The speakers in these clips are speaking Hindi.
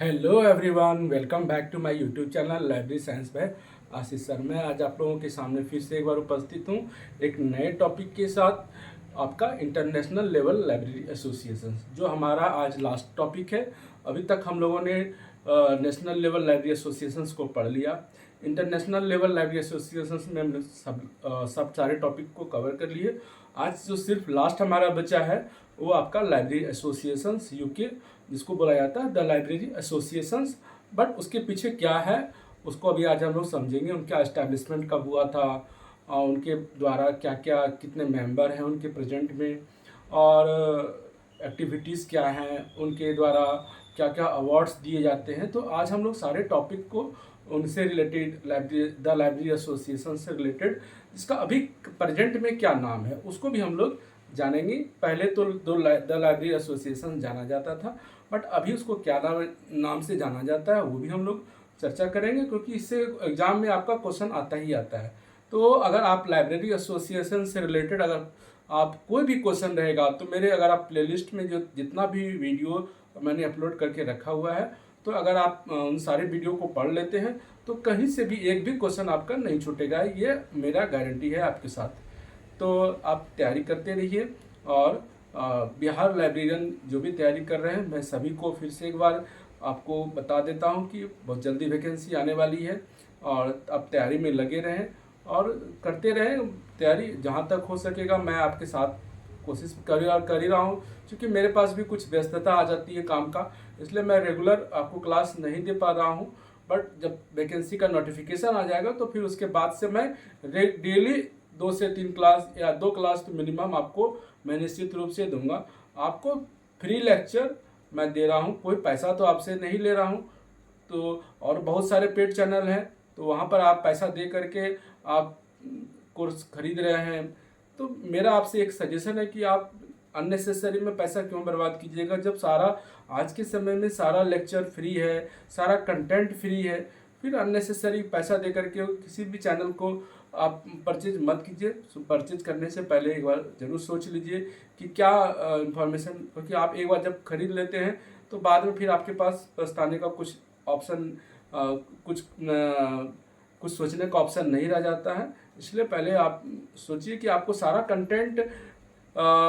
Hello everyone, welcome back to my YouTube channel library science by Ashish sir. मैं आज आप लोगों के सामने फिर से एक बार उपस्थित हूँ एक नए टॉपिक के साथ। आपका इंटरनेशनल लेवल लाइब्रेरी एसोसिएशन जो हमारा आज लास्ट टॉपिक है। अभी तक हम लोगों ने नेशनल लेवल लाइब्रेरी एसोसिएशंस को पढ़ लिया। इंटरनेशनल लेवल लाइब्रेरी एसोसिएशंस में हमने सब सारे टॉपिक को कवर कर लिए। आज जो सिर्फ लास्ट हमारा बचा है वो आपका लाइब्रेरी एसोसिएशंस यूके, जिसको बोला जाता है द लाइब्रेरी एसोसिएशंस। बट उसके पीछे क्या है उसको अभी आज हम लोग समझेंगे। उनका एस्टैब्लिशमेंट कब हुआ था और उनके द्वारा क्या क्या कितने मेंबर हैं उनके प्रेजेंट में, और एक्टिविटीज़ क्या हैं उनके द्वारा, क्या क्या अवार्ड्स दिए जाते हैं। तो आज हम लोग सारे टॉपिक को उनसे रिलेटेड द लाइब्रेरी एसोसिएशन से रिलेटेड, जिसका अभी प्रेजेंट में क्या नाम है उसको भी हम लोग जानेंगे। पहले तो द लाइब्रेरी एसोसिएशन जाना जाता था, बट अभी उसको क्या नाम से जाना जाता है वो भी हम लोग चर्चा करेंगे, क्योंकि इससे एग्जाम में आपका क्वेश्चन आता ही आता है। तो अगर आप लाइब्रेरी एसोसिएशन से रिलेटेड अगर आप कोई भी क्वेश्चन रहेगा तो मेरे अगर आप प्लेलिस्ट में जो जितना भी वीडियो मैंने अपलोड करके रखा हुआ है, तो अगर आप उन सारे वीडियो को पढ़ लेते हैं तो कहीं से भी एक भी क्वेश्चन आपका नहीं छूटेगा, ये मेरा गारंटी है आपके साथ। तो आप तैयारी करते रहिए। और बिहार लाइब्रेरियन जो भी तैयारी कर रहे हैं, मैं सभी को फिर से एक बार आपको बता देता हूं कि बहुत जल्दी वैकेंसी आने वाली है और आप तैयारी में लगे रहें और करते रहें तैयारी। जहां तक हो सकेगा मैं आपके साथ कोशिश कर ही रहा हूँ, क्योंकि मेरे पास भी कुछ व्यस्तता आ जाती है काम का, इसलिए मैं रेगुलर आपको क्लास नहीं दे पा रहा हूँ। बट जब वैकेंसी का नोटिफिकेशन आ जाएगा तो फिर उसके बाद से मैं डेली 2 से 3 क्लास या 2 क्लास तो मिनिमम आपको मैं निश्चित रूप से दूंगा। आपको फ्री लेक्चर मैं दे रहा हूँ, कोई पैसा तो आपसे नहीं ले रहा हूँ। तो और बहुत सारे पेड चैनल हैं, तो वहाँ पर आप पैसा दे करके आप कोर्स खरीद रहे हैं। तो मेरा आपसे एक सजेशन है कि आप अननेसेसरी में पैसा क्यों बर्बाद कीजिएगा, जब सारा आज के समय में सारा लेक्चर फ्री है, सारा कंटेंट फ्री है। फिर अननेसेसरी पैसा दे करके किसी भी चैनल को आप परचेज मत कीजिए। परचेज करने से पहले एक बार जरूर सोच लीजिए कि क्या इंफॉर्मेशन, क्योंकि आप एक बार जब खरीद लेते हैं तो बाद में फिर आपके पास पछताने का कुछ ऑप्शन कुछ सोचने का ऑप्शन नहीं रह जाता है। इसलिए पहले आप सोचिए कि आपको सारा कंटेंट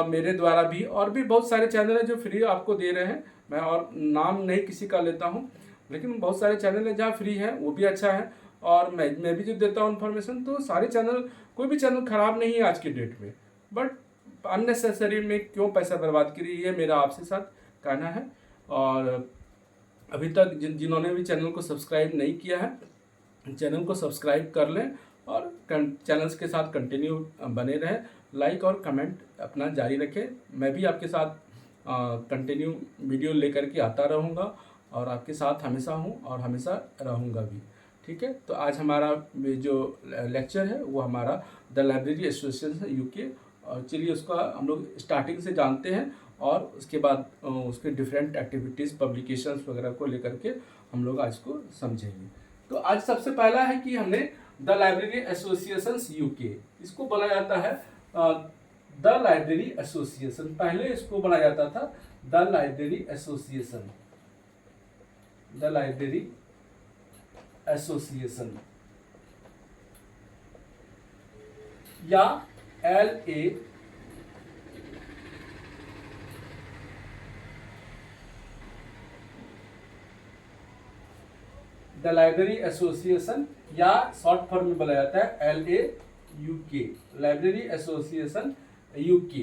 मेरे द्वारा भी और भी बहुत सारे चैनल हैं जो फ्री आपको दे रहे हैं। मैं और नाम नहीं किसी का लेता हूँ, लेकिन बहुत सारे चैनल हैं जहाँ फ्री है, वो भी अच्छा है। और मैं भी जो देता हूँ इन्फॉर्मेशन, तो सारे चैनल, कोई भी चैनल खराब नहीं है आज की डेट में। बट अननेसेसरी में क्यों पैसा बर्बाद करिए, ये मेरा आपसे साथ कहना है। और अभी तक जिन्होंने भी चैनल को सब्सक्राइब नहीं किया है, चैनल को सब्सक्राइब कर लें और चैनल्स के साथ कंटिन्यू बने रहें। लाइक और कमेंट अपना जारी रखें। मैं भी आपके साथ कंटिन्यू वीडियो लेकर के आता रहूँगा और आपके साथ हमेशा हूँ और हमेशा रहूँगा भी। ठीक है, तो आज हमारा जो लेक्चर है वो हमारा द लाइब्रेरी एसोसिएशन यूके, और चलिए उसका हम लोग स्टार्टिंग से जानते हैं और उसके बाद उसके डिफरेंट एक्टिविटीज़ पब्लिकेशंस वगैरह को लेकर के हम लोग आज को समझेंगे। तो आज सबसे पहला है कि हमने द लाइब्रेरी एसोसिएशंस यूके, इसको बोला जाता है द लाइब्रेरी एसोसिएशन। पहले इसको बोला जाता था the library association, the library association या LA द लाइब्रेरी एसोसिएशन, या शॉर्ट फॉर्म में बोला जाता है LAUK, लाइब्रेरी एसोसिएशन यूके।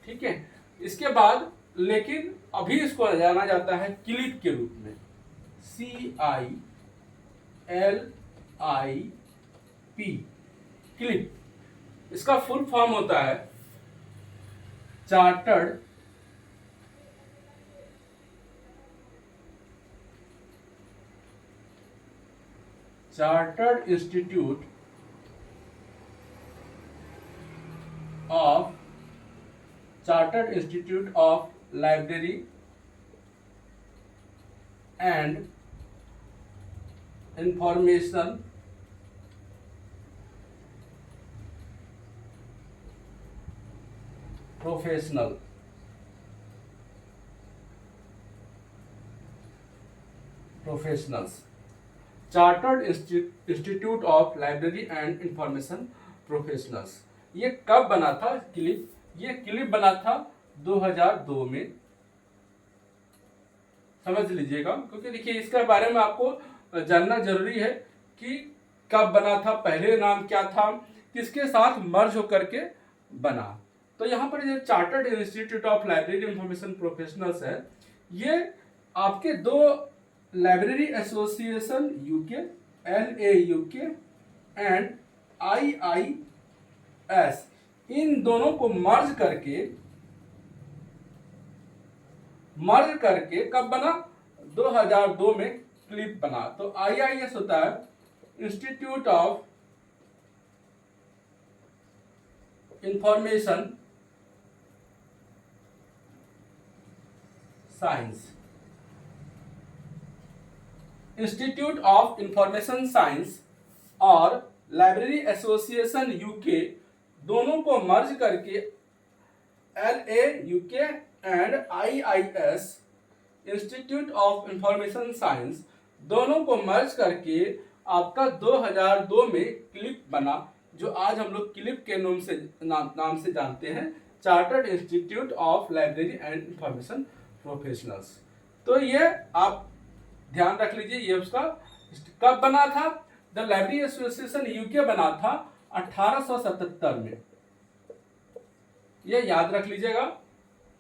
ठीक है, इसके बाद लेकिन अभी इसको जाना जाता है क्लिप के रूप में, CILIP, क्लिप। इसका फुल फॉर्म होता है chartered institute of library and information professional. Professionals, chartered institute of library and information professionals. ये कब बना था क्लिप? ये क्लिप बना था 2002 में, समझ लीजिएगा, क्योंकि देखिए इसके बारे में आपको जानना जरूरी है कि कब बना था, पहले नाम क्या था, किसके साथ मर्ज होकर के बना। तो यहाँ पर जो chartered institute of library information professionals है, ये आपके दो library association UK, LA UK and IIS, इन दोनों को मर्ज करके कब बना? 2002 में क्लिप बना। तो IIS होता है institute of information science, institute of information science और लाइब्रेरी एसोसिएशन यूके दोनों को मर्ज करके LA UK and IIS institute of information science दोनों को मर्ज करके आपका 2002 में क्लिप बना, जो आज हम लोग क्लिप के नाम से जानते हैं, chartered institute of library and information professionals. तो ये आप ध्यान रख लीजिए, ये उसका कब बना था? द लाइब्रेरी एसोसिएशन यूके बना था 1877 में। ये याद रख लीजिएगा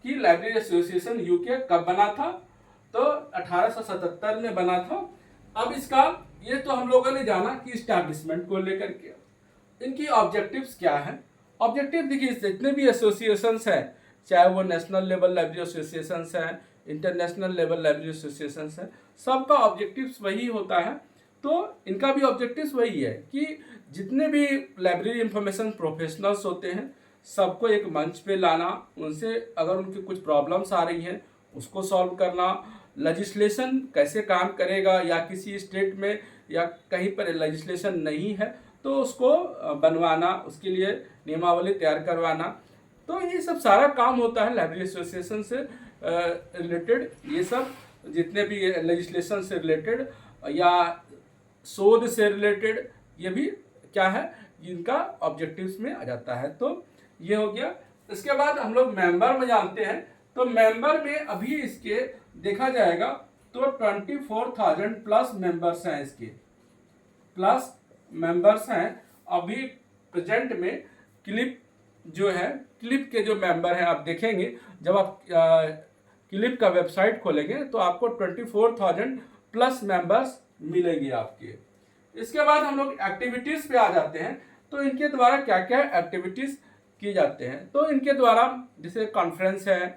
कि लाइब्रेरी एसोसिएशन यूके कब बना था, तो 1877 में बना था। अब इसका ये तो हम लोगों ने जाना कि इस्टेब्लिशमेंट को लेकर के इनकी ऑब्जेक्टिव्स क्या है। ऑब्जेक्टिव देखिए, जितने भी एसोसिएशंस हैं, चाहे वो नेशनल लेवल लाइब्रेरी एसोसिएशंस हैं, इंटरनेशनल लेवल लाइब्रेरी एसोसिएशंस हैं, सबका ऑब्जेक्टिव्स वही होता है। तो इनका भी ऑब्जेक्टिव्स वही है कि जितने भी लाइब्रेरी इंफॉर्मेशन प्रोफेशनल्स होते हैं, सबको एक मंच पे लाना, उनसे अगर उनकी कुछ प्रॉब्लम्स आ रही हैं उसको सॉल्व करना, लेजिस्लेशन कैसे काम करेगा या किसी स्टेट में या कहीं पर लेजिस्लेशन नहीं है तो उसको बनवाना, उसके लिए नियमावली तैयार करवाना। तो ये सब सारा काम होता है लाइब्रेरी एसोसिएशन से रिलेटेड। ये सब जितने भी लेजिस्लेशन से रिलेटेड या शोध से रिलेटेड, ये भी क्या है, इनका ऑब्जेक्टिव्स में आ जाता है। तो ये हो गया। इसके बाद हम लोग मेंबर में जानते हैं। तो मेंबर में अभी इसके देखा जाएगा तो 24,000 प्लस मेंबर्स हैं, इसके प्लस मेंबर्स हैं अभी प्रेजेंट में। क्लिप जो है, क्लिप के जो मेंबर हैं, आप देखेंगे जब आप क्लिप का वेबसाइट खोलेंगे तो आपको 24,000 प्लस मेंबर्स मिलेंगे आपके। इसके बाद हम लोग एक्टिविटीज पे आ जाते हैं। तो इनके द्वारा क्या क्या एक्टिविटीज किए जाते हैं। तो इनके द्वारा जैसे कॉन्फ्रेंस है,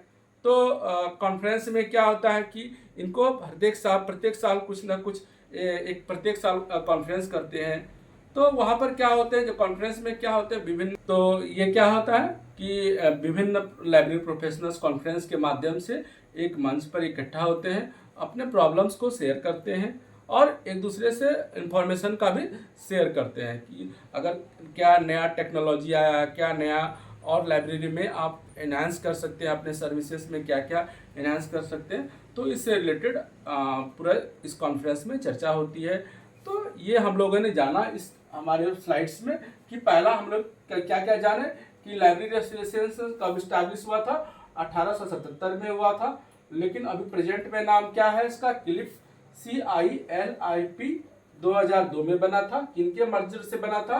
तो कॉन्फ्रेंस में क्या होता है कि इनको प्रत्येक साल कुछ ना कुछ प्रत्येक साल कॉन्फ्रेंस करते हैं। तो वहाँ पर क्या होते हैं, जो कॉन्फ्रेंस में क्या होते हैं विभिन्न, तो ये क्या होता है कि विभिन्न लाइब्रेरी प्रोफेशनल्स कॉन्फ्रेंस के माध्यम से एक मंच पर इकट्ठा होते हैं, अपने प्रॉब्लम्स को शेयर करते हैं और एक दूसरे से इंफॉर्मेशन का भी शेयर करते हैं कि अगर क्या नया टेक्नोलॉजी आया है, क्या नया और लाइब्रेरी में आप एनहांस कर सकते हैं, अपने सर्विसेज में क्या क्या एनहांस कर सकते हैं। तो इससे रिलेटेड पूरा इस कॉन्फ्रेंस में चर्चा होती है। तो ये हम लोगों ने जाना इस हमारे स्लाइड्स में कि पहला हम लोग क्या क्या जाने कि लाइब्रेरी एसोसिएशन कब स्टैब्लिश हुआ था, 1877 में हुआ था। लेकिन अभी प्रेजेंट में नाम क्या है इसका, क्लिप, CILIP 2002 में बना था। किनके मर्जर से बना था?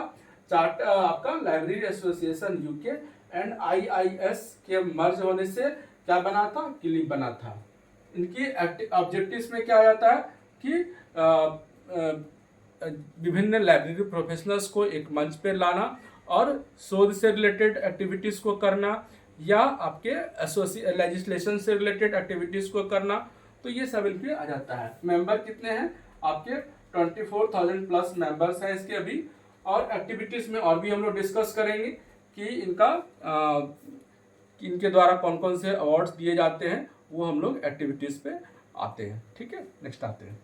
आपका library association UK and IIS के मर्ज होने से क्या बना था, क्लिप बना था। इनकी ऑब्जेक्टिव्स में क्या आ जाता है कि विभिन्न लाइब्रेरी प्रोफेशनल्स को एक मंच पे लाना और शोध से रिलेटेड एक्टिविटीज को करना या आपके लेजिस्लेशन से रिलेटेड एक्टिविटीज को करना। तो ये सब इनके आ जाता है। मेंबर कितने हैं आपके? 24,000 प्लस मेंबर्स हैं इसके अभी। और एक्टिविटीज में और भी हम लोग डिस्कस करेंगे कि इनके द्वारा कौन कौन से अवार्ड्स दिए जाते हैं, वो हम लोग एक्टिविटीज पे आते हैं। ठीक है, नेक्स्ट आते हैं।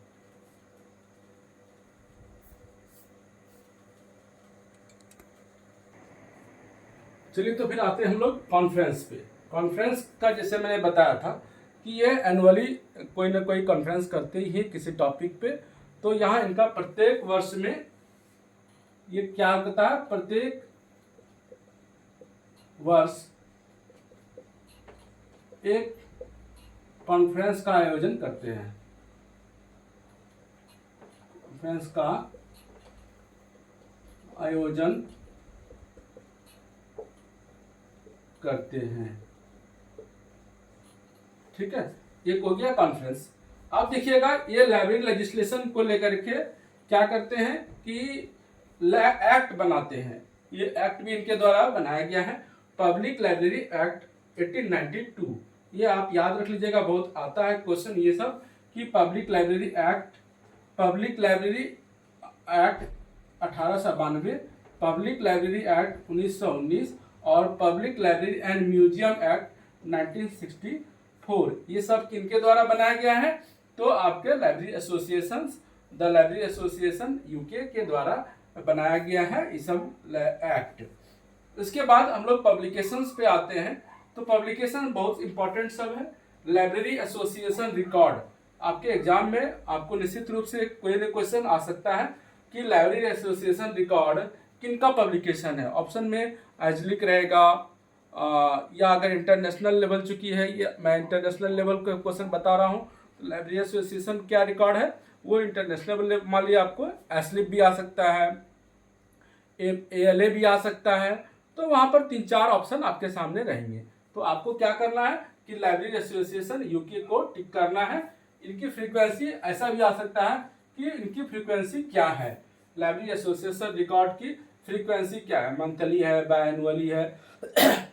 चलिए, तो फिर आते हैं हम लोग कॉन्फ्रेंस पे। कॉन्फ्रेंस का जैसे मैंने बताया था कि ये एनुअली कोई ना कोई कॉन्फ्रेंस करते ही है किसी टॉपिक पे। तो यहाँ इनका प्रत्येक वर्ष में ये क्या होता है, प्रत्येक वर्ष एक कॉन्फ्रेंस का आयोजन करते हैं, कॉन्फ्रेंस का आयोजन करते हैं। ठीक है, एक हो गया कॉन्फ्रेंस। अब देखिएगा ये लाइब्रेरी लेजिस्लेशन को लेकर के क्या करते हैं कि एक्ट बनाते हैं। ये एक्ट भी इनके द्वारा बनाया गया है, पब्लिक लाइब्रेरी एक्ट 1892। ये आप याद रख लीजिएगा, बहुत आता है क्वेश्चन ये सब कि public library act 1892, public library act 1919 और public library and museum act 1964। ये सब किनके द्वारा बनाया गया है, तो आपके library association, the library association UK के द्वारा बनाया गया है ये सब एक्ट। इसके बाद हम लोग पब्लिकेशंस पे आते हैं। तो पब्लिकेशन बहुत इंपॉर्टेंट सब है। लाइब्रेरी एसोसिएशन रिकॉर्ड, आपके एग्जाम में आपको निश्चित रूप से कोई ना क्वेश्चन आ सकता है कि लाइब्रेरी एसोसिएशन रिकॉर्ड किनका पब्लिकेशन है। ऑप्शन में एजलिक रहेगा, या अगर इंटरनेशनल लेवल चुकी है, ये मैं इंटरनेशनल लेवल का क्वेश्चन बता रहा हूँ, तो लाइब्रेरी एसोसिएशन क्या रिकॉर्ड है वो इंटरनेशनल लेवल, मान लिया आपको एस्लिप भी आ सकता है, ALA भी आ सकता है। तो वहाँ पर 3-4 ऑप्शन आपके सामने रहेंगे। तो आपको क्या करना है कि लाइब्रेरी एसोसिएशन यूके को टिक करना है। इनकी फ्रीक्वेंसी, ऐसा भी आ सकता है कि इनकी फ्रीक्वेंसी क्या है, लाइब्रेरी एसोसिएशन रिकॉर्ड की फ्रीक्वेंसी क्या है, मंथली है, बायनुअली है।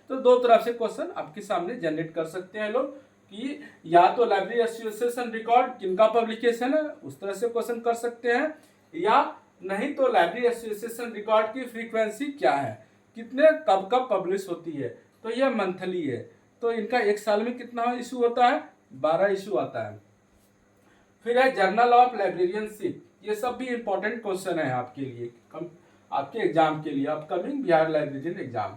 तो दो तरह से क्वेश्चन आपके सामने जनरेट कर सकते हैं लोग कि या तो लाइब्रेरी एसोसिएशन रिकॉर्ड किनका पब्लिकेशन है, उस तरह से क्वेश्चन कर सकते हैं, या नहीं तो लाइब्रेरी एसोसिएशन रिकॉर्ड की फ्रीक्वेंसी क्या है, कितने कब कब पब्लिश होती है। तो यह मंथली है, तो इनका एक साल में कितना इशू होता है, 12 इशू आता है। फिर है जर्नल ऑफ लाइब्रेरियनशिप, ये सब भी इंपॉर्टेंट क्वेश्चन है आपके लिए, आपके एग्जाम के लिए, अपकमिंग बिहार लाइब्रेरियन एग्जाम।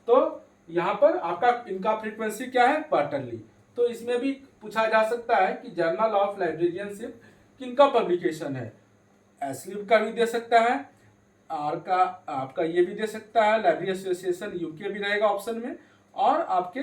तो यहाँ पर आपका इनका फ्रीक्वेंसी क्या है, क्वार्टरली। तो इसमें भी पूछा जा सकता है कि जर्नल ऑफ लाइब्रेरियनशिप किनका पब्लिकेशन है, एस्लिप का भी दे सकता है, आर का आपका ये भी दे सकता है, लाइब्रेरी एसोसिएशन यूके भी रहेगा ऑप्शन में, और आपके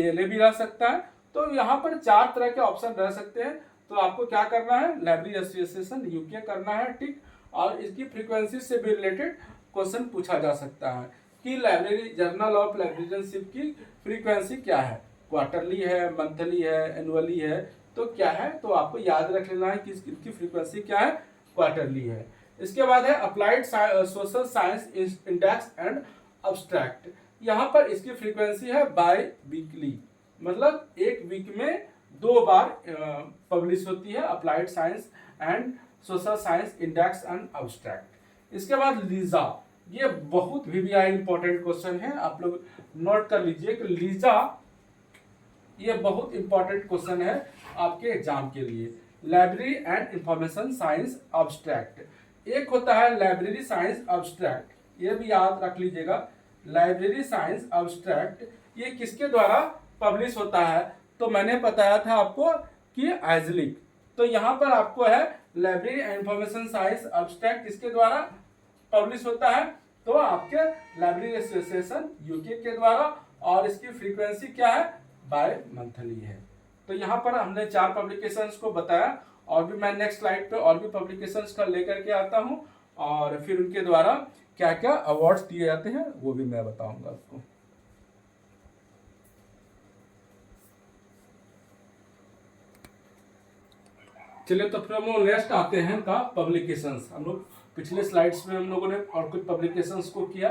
ALA भी रह सकता है। तो यहाँ पर 4 तरह के ऑप्शन रह सकते हैं। तो आपको क्या करना है, लाइब्रेरी एसोसिएशन यूके करना है टिक, और इसकी फ्रीक्वेंसी से भी रिलेटेड क्वेश्चन पूछा जा सकता है कि लाइब्रेरी जर्नल ऑफ लाइब्रेरियनशिप की फ्रीक्वेंसी क्या है, क्वार्टरली है, मंथली है, एनुअली है, तो क्या है। तो आपको याद रख लेना है कि इसकी फ्रीक्वेंसी क्या है, क्वार्टरली है। इसके बाद है applied social science index and abstract. यहाँ पर इसकी फ्रीक्वेंसी है बाय वीकली, मतलब एक वीक में 2 बार पब्लिश होती है, applied science and social science index and abstract. इसके बाद लीजा, ये बहुत VVI इंपॉर्टेंट क्वेश्चन है, आप लोग नोट कर लीजिए कि लीजा ये बहुत इंपॉर्टेंट क्वेश्चन है आपके एग्जाम के लिए। Library and information science abstract, एक होता है लाइब्रेरी साइंस अब्स्ट्रैक्ट, ये भी याद रख लीजिएगा। लाइब्रेरी साइंस अब्स्ट्रैक्ट ये किसके द्वारा पब्लिश होता है, तो मैंने बताया था आपको कि एजलिक। तो यहाँ पर आपको है library and information science abstract किसके द्वारा पब्लिश होता है, तो आपके लाइब्रेरी एसोसिएशन यूके के द्वारा, और इसकी फ्रीक्वेंसी क्या है, बाय मंथली है। तो यहाँ पर हमने 4 पब्लिकेशंस को बताया, और भी मैं नेक्स्ट स्लाइड पे और भी पब्लिकेशंस का लेकर के आता हूँ, और फिर उनके द्वारा क्या क्या अवार्ड्स दिए जाते हैं वो भी मैं बताऊंगा आपको। चलिए, तो फिर हम लोग नेक्स्ट आते हैं का पब्लिकेशंस। हम लोग पिछले स्लाइड्स में हम लोगों ने और कुछ पब्लिकेशंस को किया,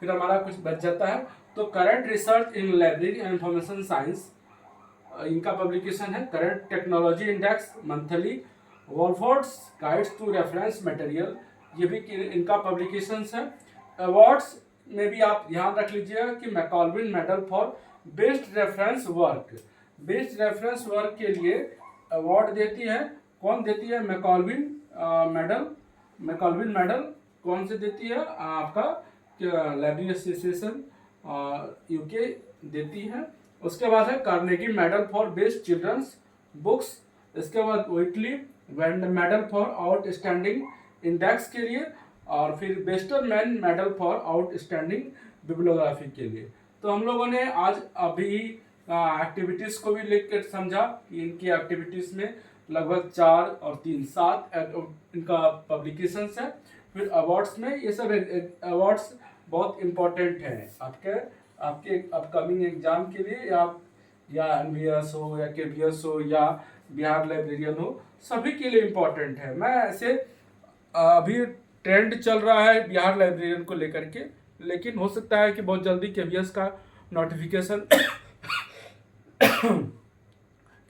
फिर हमारा कुछ बच जाता है। तो current research in library and information science, इनका पब्लिकेशन है। Current technology index monthly, Walford's guides to reference material, ये भी इनका पब्लिकेशंस है। अवार्ड्स में भी आप ध्यान रख लीजिएगा कि McColvin medal for best reference work, best reference work के लिए अवार्ड देती है, कौन देती है, मैकॉल्विन मेडल। मैकॉल्विन मेडल कौन से देती है, आपका लाइब्रेरी एसोसिएशन यूके देती है। उसके बाद है Carnegie medal for best children's books. इसके बाद Whitley medal for outstanding index के लिए, और फिर Westerman medal for outstanding bibliography के लिए। तो हम लोगों ने आज अभी एक्टिविटीज़ को भी लेकर समझा कि इनकी एक्टिविटीज़ में लगभग 4 और 3 7 इनका पब्लिकेशंस है। फिर अवार्ड्स में ये सब अवार्ड्स बहुत इम्पोर्टेंट हैं आपके अपकमिंग एग्जाम के लिए, या एनवीएस हो या केवीएस हो या बिहार लाइब्रेरियन हो, सभी के लिए इम्पोर्टेंट है। मैं ऐसे अभी ट्रेंड चल रहा है बिहार लाइब्रेरियन को लेकर के, लेकिन हो सकता है कि बहुत जल्दी केवीएस का नोटिफिकेशन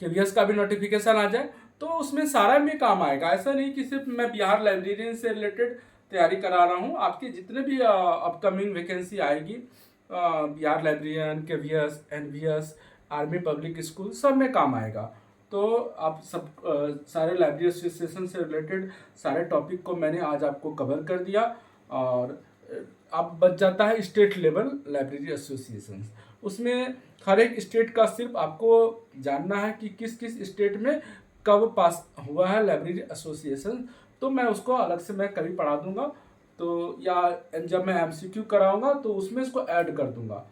केवीएस का भी नोटिफिकेशन आ जाए, तो उसमें सारा में काम आएगा। ऐसा नहीं कि सिर्फ मैं बिहार लाइब्रेरियन से रिलेटेड तैयारी करा रहा हूँ, आपकी जितने भी अपकमिंग वैकेंसी आएगी Bihar librarian, KVS, NVS, army public school, सब में काम आएगा। तो आप सब सारे लाइब्रेरी एसोसिएशन से रिलेटेड सारे टॉपिक को मैंने आज आपको कवर कर दिया, और अब बच जाता है स्टेट लेवल लाइब्रेरी एसोसिएशन। उसमें हर एक स्टेट का सिर्फ आपको जानना है कि किस किस स्टेट में कब पास हुआ है लाइब्रेरी एसोसिएशन, तो मैं उसको अलग से मैं कभी पढ़ा दूंगा। तो या जब मैं एमसीक्यू कराऊंगा तो उसमें इसको ऐड कर दूंगा,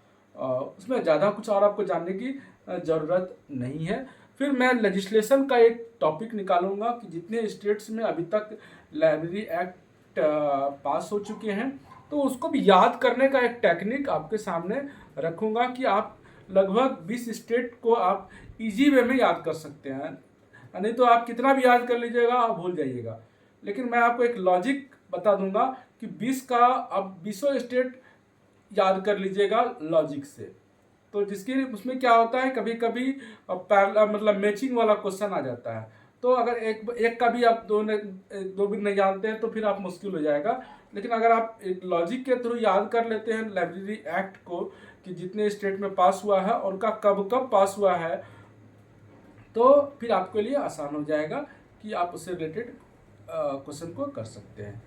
उसमें ज़्यादा कुछ और आपको जानने की ज़रूरत नहीं है। फिर मैं लेजिस्लेशन का एक टॉपिक निकालूंगा कि जितने स्टेट्स में अभी तक लाइब्रेरी एक्ट पास हो चुके हैं, तो उसको भी याद करने का एक टेक्निक आपके सामने रखूंगा कि आप लगभग 20 स्टेट को आप इजी वे में याद कर सकते हैं। नहीं तो आप कितना भी याद कर लीजिएगा आप भूल जाइएगा, लेकिन मैं आपको एक लॉजिक बता दूंगा कि 20 का अब 20 स्टेट याद कर लीजिएगा लॉजिक से। तो जिसकी उसमें क्या होता है, कभी कभी मतलब मैचिंग वाला क्वेश्चन आ जाता है, तो अगर एक का भी आप दो भी नहीं जानते हैं तो फिर आप मुश्किल हो जाएगा। लेकिन अगर आप एक लॉजिक के थ्रू याद कर लेते हैं लाइब्रेरी एक्ट को कि जितने स्टेट में पास हुआ है और उनका कब कब पास हुआ है, तो फिर आपके लिए आसान हो जाएगा कि आप उससे रिलेटेड क्वेश्चन को कर सकते हैं।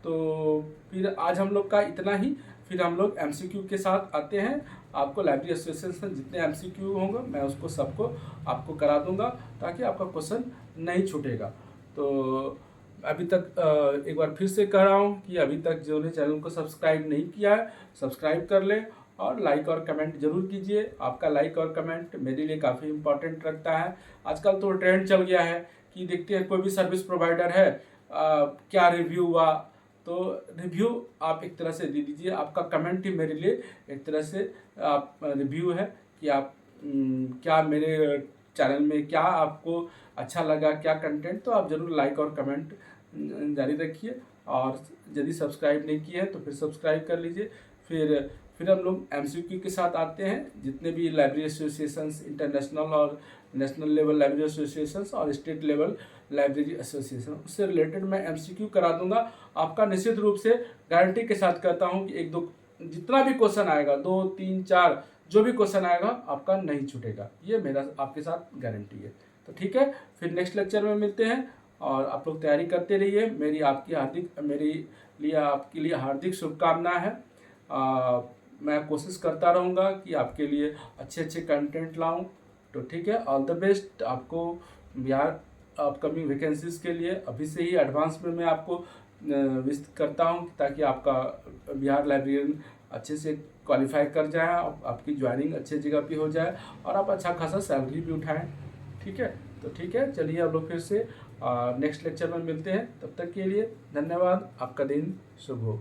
तो फिर आज हम लोग का इतना ही। फिर हम लोग एमसीक्यू के साथ आते हैं। आपको लाइब्रेरी एसोसिएशन से जितने एमसीक्यू होंगे मैं उसको सबको आपको करा दूंगा, ताकि आपका क्वेश्चन नहीं छूटेगा। तो अभी तक एक बार फिर से कह रहा हूँ कि अभी तक जो ने चैनल को सब्सक्राइब नहीं किया है, सब्सक्राइब कर ले और लाइक और कमेंट जरूर कीजिए। आपका लाइक और कमेंट मेरे लिए काफ़ी इंपॉर्टेंट रखता है। आजकल तो ट्रेंड चल गया है कि देखते हैं कोई भी सर्विस प्रोवाइडर है क्या रिव्यू हुआ, तो रिव्यू आप एक तरह से दे दीजिए। आपका कमेंट ही मेरे लिए एक तरह से आप रिव्यू है कि आप क्या मेरे चैनल में क्या आपको अच्छा लगा, क्या कंटेंट, तो आप ज़रूर लाइक और कमेंट जारी रखिए। और यदि सब्सक्राइब नहीं किए हैं तो फिर सब्सक्राइब कर लीजिए। फिर हम लोग एमसीक्यू के साथ आते हैं। जितने भी लाइब्रेरी एसोसिएशंस, इंटरनेशनल और नेशनल लेवल लाइब्रेरी एसोसिएशंस और स्टेट लेवल लाइब्रेरी एसोसिएशन, उससे रिलेटेड मैं एमसीक्यू करा दूंगा। आपका निश्चित रूप से गारंटी के साथ कहता हूं कि एक दो जितना भी क्वेश्चन आएगा, 2 3 4 जो भी क्वेश्चन आएगा आपका नहीं छूटेगा, ये मेरा आपके साथ गारंटी है। तो ठीक है, फिर नेक्स्ट लेक्चर में मिलते हैं और आप लोग तैयारी करते रहिए। मेरी आपके लिए हार्दिक शुभकामना है। मैं कोशिश करता रहूँगा कि आपके लिए अच्छे अच्छे कंटेंट लाऊं। तो ठीक है, ऑल द बेस्ट आपको बिहार अपकमिंग वैकेंसीज के लिए। अभी से ही एडवांस में मैं आपको विश करता हूं ताकि आपका बिहार लाइब्रेरियन अच्छे से क्वालिफाई कर जाए, आपकी ज्वाइनिंग अच्छे जगह पे हो जाए और आप अच्छा खासा सैलरी भी उठाएं। ठीक है, तो ठीक है, चलिए आप लोग फिर से नेक्स्ट लेक्चर में मिलते हैं। तब तक के लिए धन्यवाद। आपका दिन शुभ हो।